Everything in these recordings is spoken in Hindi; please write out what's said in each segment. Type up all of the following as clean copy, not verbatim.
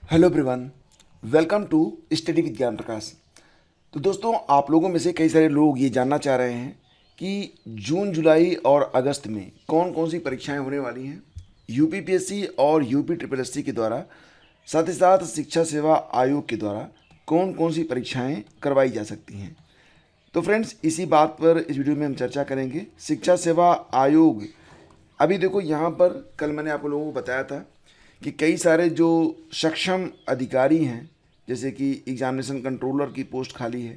Hello everyone, welcome to study with Gyan Prakash. तो दोस्तों, आप लोगों में से कई सारे लोग ये जानना चाह रहे हैं कि जून जुलाई और अगस्त में कौन कौन सी परीक्षाएं होने वाली हैं यूपीपीएससी और यूपी ट्रिपल एससी के द्वारा, साथ ही साथ शिक्षा सेवा आयोग के द्वारा कौन कौन सी परीक्षाएं करवाई जा सकती हैं। तो फ्रेंड्स, इसी बात पर इस वीडियो में हम चर्चा करेंगे। शिक्षा सेवा आयोग, अभी देखो यहाँ पर कल मैंने आप लोगों को बताया था कि कई सारे जो सक्षम अधिकारी हैं, जैसे कि एग्जामिनेशन कंट्रोलर की पोस्ट खाली है।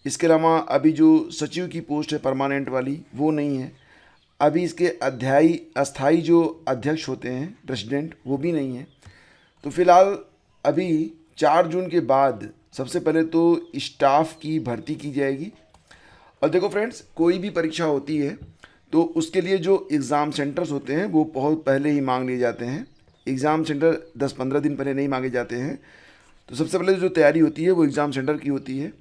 इसके अलावा अभी जो सचिव की पोस्ट है परमानेंट वाली, वो नहीं है। अभी इसके अस्थाई जो अध्यक्ष होते हैं प्रेसिडेंट, वो भी नहीं है। तो फिलहाल अभी 4 जून के बाद सबसे पहले तो स्टाफ की भर्ती की जाएगी। और देखो फ्रेंड्स, कोई भी परीक्षा होती है तो उसके लिए जो एग्ज़ाम सेंटर्स होते हैं वो बहुत पहले ही मांग लिए जाते हैं। एग्ज़ाम सेंटर 10-15 दिन पहले नहीं मांगे जाते हैं। तो सबसे पहले जो तैयारी होती है वो एग्ज़ाम सेंटर की होती है।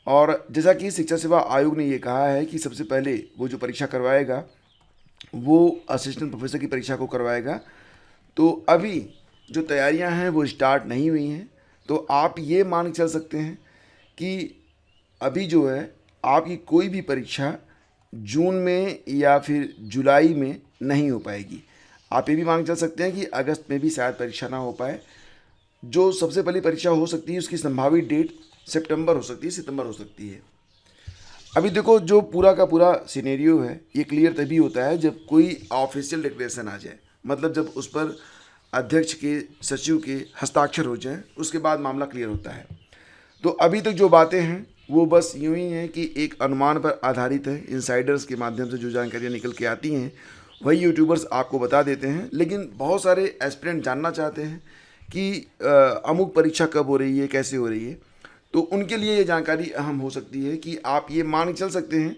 और जैसा कि शिक्षा सेवा आयोग ने ये कहा है कि सबसे पहले वो जो परीक्षा करवाएगा वो असिस्टेंट प्रोफेसर की परीक्षा को करवाएगा। तो अभी जो तैयारियां हैं वो स्टार्ट नहीं हुई हैं। तो आप ये मान के चल सकते हैं कि अभी जो है आपकी कोई भी परीक्षा जून में या फिर जुलाई में नहीं हो पाएगी। आप ये भी मान के चल सकते हैं कि अगस्त में भी शायद परीक्षा ना हो पाए। जो सबसे पहली परीक्षा हो सकती है उसकी संभावित डेट सितंबर हो सकती है, सितंबर हो सकती है। अभी देखो, जो पूरा का पूरा सिनेरियो है ये क्लियर तभी होता है जब कोई ऑफिशियल डिक्लेरेशन आ जाए, मतलब जब उस पर अध्यक्ष के, सचिव के हस्ताक्षर हो जाए, उसके बाद मामला क्लियर होता है। तो अभी तक जो बातें हैं वो बस यूं ही हैं कि एक अनुमान पर आधारित है। इनसाइडर्स के माध्यम से जो जानकारियाँ निकल के आती हैं वही यूट्यूबर्स आपको बता देते हैं। लेकिन बहुत सारे एस्पिरेंट जानना चाहते हैं कि अमुक परीक्षा कब हो रही है, कैसे हो रही है। तो उनके लिए ये जानकारी अहम हो सकती है कि आप ये मान के चल सकते हैं,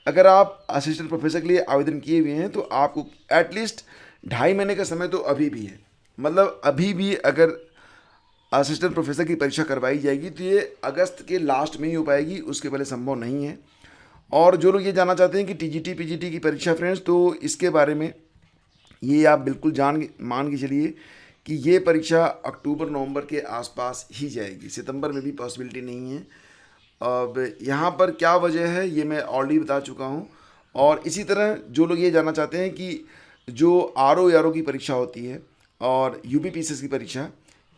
अगर आप असिस्टेंट प्रोफेसर के लिए आवेदन किए हुए हैं तो आपको एटलीस्ट 2.5 महीने का समय तो अभी भी है। मतलब अभी भी अगर असिस्टेंट प्रोफेसर की परीक्षा करवाई जाएगी तो ये अगस्त के लास्ट में ही हो पाएगी, उसके पहले संभव नहीं है। और जो लोग ये जानना चाहते हैं कि टीजीटी पीजीटी की परीक्षा फ्रेंड्स, तो इसके बारे में ये आप बिल्कुल मान के चलिए कि ये परीक्षा अक्टूबर नवंबर के आसपास ही जाएगी, सितंबर में भी पॉसिबिलिटी नहीं है। अब यहाँ पर क्या वजह है ये मैं ऑलरेडी बता चुका हूँ। और इसी तरह जो लोग ये जानना चाहते हैं कि जो आर ओ की परीक्षा होती है और यूपीपीसीएस की परीक्षा,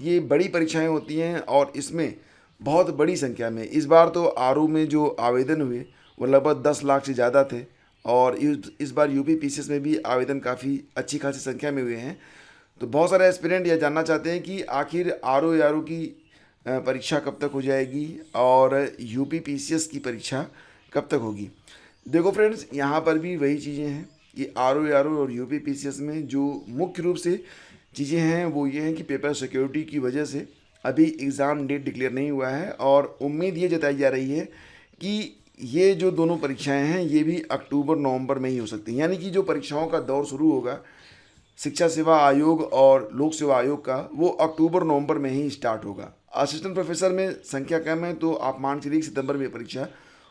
ये बड़ी परीक्षाएं होती हैं और इसमें बहुत बड़ी संख्या में, इस बार तो आर में जो आवेदन हुए वो लगभग 10 लाख से ज़्यादा थे। और इस बार यूपीपीसीएस में भी आवेदन काफ़ी अच्छी खासी संख्या में हुए हैं। तो बहुत सारे एस्पिरेंट यह जानना चाहते हैं कि आखिर आर ओ की परीक्षा कब तक हो जाएगी और यूपीपीसीएस की परीक्षा कब तक होगी। देखो फ्रेंड्स, यहाँ पर भी वही चीज़ें हैं कि आर ओ और यूपीपीसीएस में जो मुख्य रूप से चीज़ें हैं वो ये हैं कि पेपर सिक्योरिटी की वजह से अभी एग्ज़ाम डेट डिक्लेयर नहीं हुआ है। और उम्मीद ये जताई जा रही है कि ये जो दोनों परीक्षाएं हैं ये भी अक्टूबर नवंबर में ही हो सकती हैं। यानी कि जो परीक्षाओं का दौर शुरू होगा शिक्षा सेवा आयोग और लोक सेवा आयोग का, वो अक्टूबर नवंबर में ही स्टार्ट होगा। असिस्टेंट प्रोफेसर में संख्या कम है तो आप मान चलिए सितंबर में परीक्षा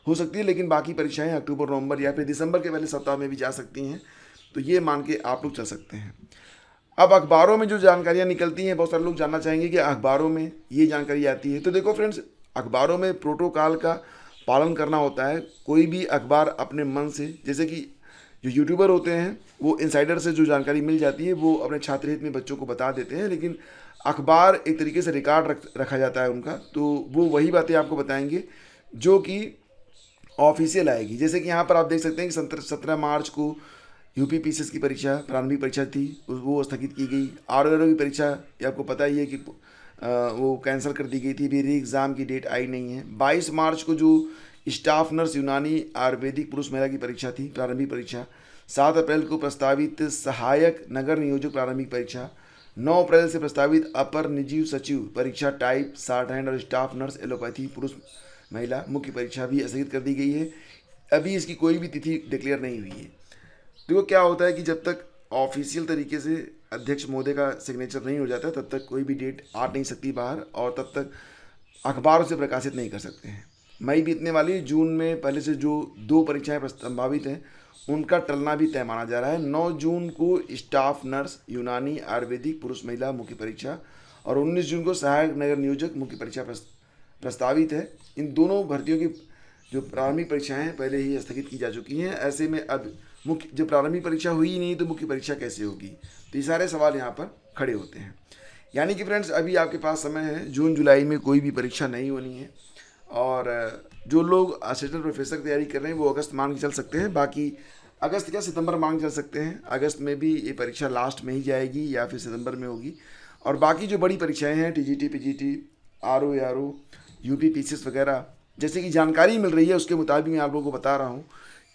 हो सकती है, लेकिन बाकी परीक्षाएं अक्टूबर नवंबर या फिर दिसंबर के पहले सप्ताह में भी जा सकती हैं। तो ये मान के आप लोग चल सकते हैं। अब अखबारों में जो जानकारियाँ निकलती हैं, बहुत सारे लोग जानना चाहेंगे कि अखबारों में ये जानकारी आती है। तो देखो फ्रेंड्स, अखबारों में प्रोटोकॉल का पालन करना होता है। कोई भी अखबार अपने मन से, जैसे कि जो यूट्यूबर होते हैं वो इनसाइडर से जो जानकारी मिल जाती है वो अपने छात्र हित में बच्चों को बता देते हैं, लेकिन अखबार एक तरीके से रिकॉर्ड रखा जाता है उनका। तो वो वही बातें आपको बताएंगे जो कि ऑफिशियल आएगी। जैसे कि यहाँ पर आप देख सकते हैं कि 17 मार्च को यूपीपीसीएस की परीक्षा, प्रारंभिक परीक्षा थी, वो स्थगित की गई। आर की परीक्षा, ये आपको पता ही है कि वो कैंसिल कर दी गई थी, भी री एग्ज़ाम की डेट आई नहीं है। 22 मार्च को जो स्टाफ नर्स यूनानी आयुर्वेदिक पुरुष महिला की परीक्षा थी, प्रारंभिक परीक्षा। 7 अप्रैल को प्रस्तावित सहायक नगर नियोजक प्रारंभिक परीक्षा। 9 अप्रैल से प्रस्तावित अपर निजी सचिव परीक्षा टाइप 60 हैंड और स्टाफ नर्स एलोपैथी पुरुष महिला मुख्य परीक्षा भी स्थगित कर दी गई है। अभी इसकी कोई भी तिथि डिक्लेयर नहीं हुई है। देखो क्या होता है कि जब तक ऑफिशियल तरीके से अध्यक्ष महोदय का सिग्नेचर नहीं हो जाता तब तक कोई भी डेट आ नहीं सकती बाहर, और तब तक अखबारों से प्रकाशित नहीं कर सकते हैं। मई बीतने वाली, जून में पहले से जो 2 परीक्षाएं संभावित हैं उनका टलना भी तय माना जा रहा है। 9 जून को स्टाफ नर्स यूनानी आयुर्वेदिक पुरुष महिला मुख्य परीक्षा और 19 जून को सहायक नगर नियोजक मुख्य परीक्षा प्रस्तावित है। इन दोनों भर्तियों की जो प्रारंभिक परीक्षाएं हैं पहले ही स्थगित की जा चुकी हैं। ऐसे में अब मुख्य जब प्रारंभिक परीक्षा हुई ही नहीं तो मुख्य परीक्षा कैसे होगी, तो ये सारे सवाल यहाँ पर खड़े होते हैं। यानी कि फ्रेंड्स अभी आपके पास समय है, जून जुलाई में कोई भी परीक्षा नहीं होनी है। और जो लोग असिस्टेंट प्रोफेसर की तैयारी कर रहे हैं वो अगस्त मान के चल सकते हैं, बाकी अगस्त क्या सितंबर मान के चल सकते हैं। अगस्त में भी ये परीक्षा लास्ट में ही जाएगी या फिर सितंबर में होगी। और बाकी जो बड़ी परीक्षाएं हैं TGT, PGT, RO, ARO, UP, PCS वगैरह, जैसे कि जानकारी मिल रही है उसके मुताबिक मैं आप लोगों को बता रहा हूँ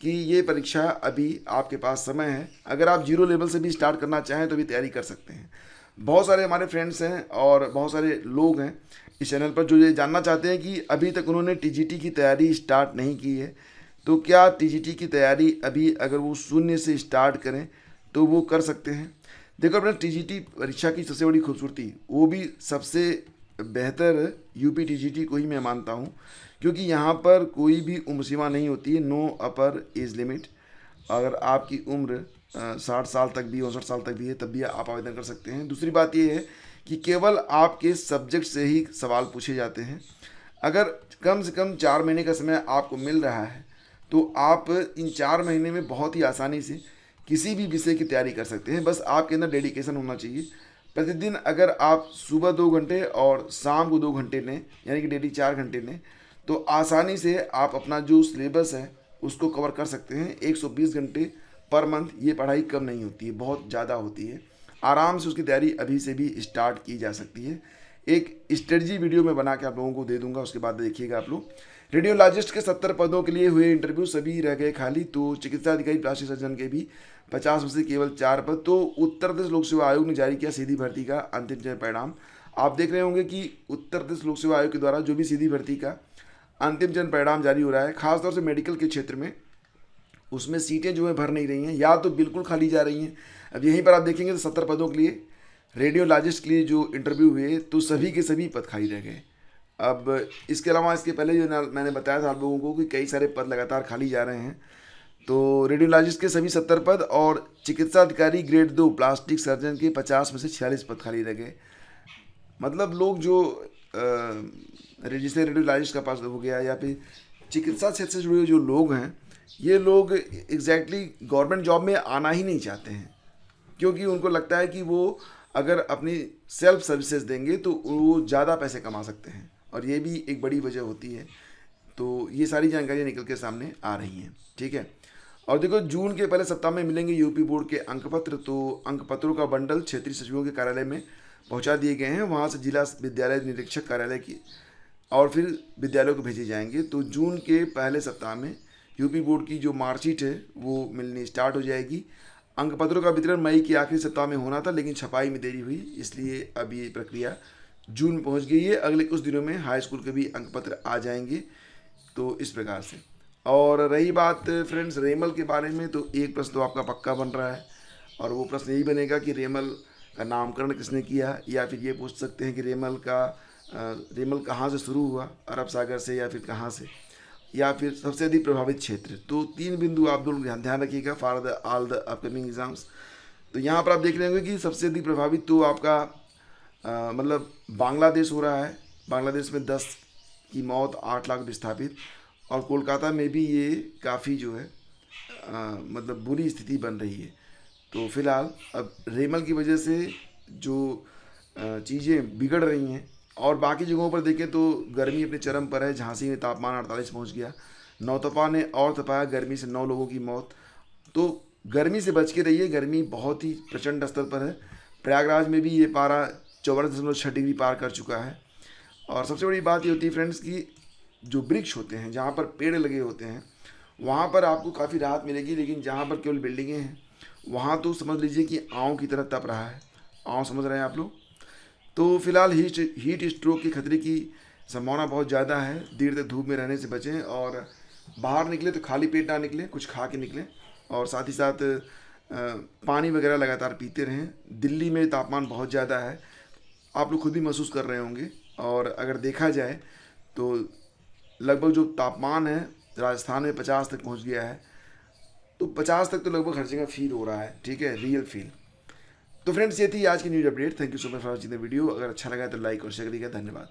कि ये परीक्षा अभी आपके पास समय है। अगर आप जीरो लेवल से भी स्टार्ट करना चाहें तो भी तैयारी कर सकते हैं। बहुत सारे हमारे फ्रेंड्स हैं और बहुत सारे लोग हैं इस चैनल पर जो ये जानना चाहते हैं कि अभी तक उन्होंने टीजीटी की तैयारी स्टार्ट नहीं की है, तो क्या टीजीटी की तैयारी अभी अगर वो शून्य से स्टार्ट करें तो वो कर सकते हैं। देखो अपने टीजीटी परीक्षा की सबसे बड़ी खूबसूरती, वो भी सबसे बेहतर यूपी टीजीटी को ही मैं मानता हूँ, क्योंकि यहाँ पर कोई भी उम्र सीमा नहीं होती है, नो अपर एज लिमिट। अगर आपकी उम्र 60 साल तक भी 59 साल तक भी है तब भी आप आवेदन कर सकते हैं। दूसरी बात ये है कि केवल आपके सब्जेक्ट से ही सवाल पूछे जाते हैं। अगर कम से कम 4 महीने का समय आपको मिल रहा है तो आप इन 4 महीने में बहुत ही आसानी से किसी भी विषय की तैयारी कर सकते हैं। बस आपके अंदर डेडिकेशन होना चाहिए। प्रतिदिन अगर आप सुबह 2 घंटे और शाम को 2 घंटे लें, यानी कि डेली 4 घंटे लें, तो आसानी से आप अपना जो सिलेबस है उसको कवर कर सकते हैं। 120 घंटे पर मंथ ये पढ़ाई कम नहीं होती है, बहुत ज़्यादा होती है। आराम से उसकी तैयारी अभी से भी स्टार्ट की जा सकती है। एक स्ट्रेटजी वीडियो में बना के आप लोगों को दे दूंगा, उसके बाद देखिएगा आप लोग। रेडियोलॉजिस्ट के 70 पदों के लिए हुए इंटरव्यू, सभी रह गए खाली। तो चिकित्सा अधिकारी, प्लास्टिक सर्जन के भी 50 में से केवल 4 पद। तो उत्तर प्रदेश लोक सेवा आयोग ने जारी किया सीधी भर्ती का अंतिम चयन परिणाम। आप देख रहे होंगे कि उत्तर प्रदेश लोक सेवा आयोग के द्वारा जो भी सीधी भर्ती का अंतिम चयन परिणाम जारी हो रहा है, खासतौर से मेडिकल के क्षेत्र में, उसमें सीटें जो है भर नहीं रही हैं या तो बिल्कुल खाली जा रही हैं। अब यहीं पर आप देखेंगे तो 70 पदों के लिए रेडियोलॉजिस्ट के लिए जो इंटरव्यू हुए तो सभी के सभी पद खाली रह गए। अब इसके अलावा इसके पहले जो मैंने बताया था आप लोगों को कि कई सारे पद लगातार खाली जा रहे हैं। तो रेडियोलॉजिस्ट के सभी 70 पद और चिकित्सा अधिकारी ग्रेड 2 प्लास्टिक सर्जन के 50 में से 46 पद खाली रह गए। मतलब लोग जो रजिस्टर रेडियोलॉजिस्ट का पास हो गया या फिर चिकित्सा क्षेत्र से जुड़े जो लोग हैं, ये लोग एग्जैक्टली गवर्नमेंट जॉब में आना ही नहीं चाहते हैं, क्योंकि उनको लगता है कि वो अगर अपनी सेल्फ सर्विसेज देंगे तो वो ज़्यादा पैसे कमा सकते हैं, और ये भी एक बड़ी वजह होती है। तो ये सारी जानकारियाँ निकल के सामने आ रही हैं, ठीक है। और देखो जून के पहले सप्ताह में मिलेंगे यूपी बोर्ड के अंकपत्र। तो अंकपत्रों का बंडल क्षेत्रीय सचिवों के कार्यालय में पहुंचा दिए गए हैं, वहां से जिला विद्यालय निरीक्षक कार्यालय की और फिर विद्यालयों को भेजे जाएंगे। तो जून के पहले सप्ताह में यूपी बोर्ड की जो मार्कशीट है वो मिलनी स्टार्ट हो जाएगी। अंकपत्रों का वितरण मई के आखिरी सप्ताह में होना था, लेकिन छपाई में देरी हुई, इसलिए अब ये प्रक्रिया जून में पहुंच गई है। अगले कुछ दिनों में हाई स्कूल के भी अंकपत्र आ जाएंगे। तो इस प्रकार से। और रही बात फ्रेंड्स रेमल के बारे में, तो एक प्रश्न तो आपका पक्का बन रहा है, और वो प्रश्न यही बनेगा कि रेमल का नामकरण किसने किया, या फिर ये पूछ सकते हैं कि रेमल कहाँ से शुरू हुआ, अरब सागर से या फिर कहाँ से, या फिर सबसे अधिक प्रभावित क्षेत्र। तो 3 बिंदु आप लोग ध्यान रखिएगा for the all the upcoming exams. तो यहाँ पर आप देख रहे होंगे कि सबसे अधिक प्रभावित तो आपका मतलब बांग्लादेश हो रहा है। बांग्लादेश में 10 की मौत, 8 लाख विस्थापित, और कोलकाता में भी ये काफ़ी जो है मतलब बुरी स्थिति बन रही है। तो फिलहाल अब रेमल की वजह से जो चीज़ें बिगड़ रही हैं, और बाकी जगहों पर देखें तो गर्मी अपने चरम पर है। झांसी में तापमान 48 पहुंच गया। नौतपा ने और तपाया, गर्मी से 9 लोगों की मौत। तो गर्मी से बच के रहिए, गर्मी बहुत ही प्रचंड स्तर पर है। प्रयागराज में भी ये पारा 44.6 डिग्री पार कर चुका है। और सबसे बड़ी बात ये होती है फ्रेंड्स कि जो वृक्ष होते हैं, जहाँ पर पेड़ लगे होते हैं, वहाँ पर आपको काफ़ी राहत मिलेगी, लेकिन जहाँ पर केवल बिल्डिंगें हैं वहाँ तो समझ लीजिए कि आँव की तरह तप रहा है। आँव समझ रहे हैं आप लोग। तो फिलहाल हीट स्ट्रोक के खतरे की संभावना बहुत ज़्यादा है। देर तक धूप में रहने से बचें, और बाहर निकले तो खाली पेट ना निकलें, कुछ खा के निकलें, और साथ ही साथ पानी वगैरह लगातार पीते रहें। दिल्ली में तापमान बहुत ज़्यादा है, आप लोग खुद भी महसूस कर रहे होंगे। और अगर देखा जाए तो लगभग जो तापमान है राजस्थान में 50 तक पहुंच गया है। तो 50 तक तो लगभग हर जगह फील हो रहा है, ठीक है, रियल फील। तो फ्रेंड्स, ये थी आज की news update. Thank you so much for watching the video. अगर अच्छा लगा तो लाइक और शेयर करिएगा। धन्यवाद।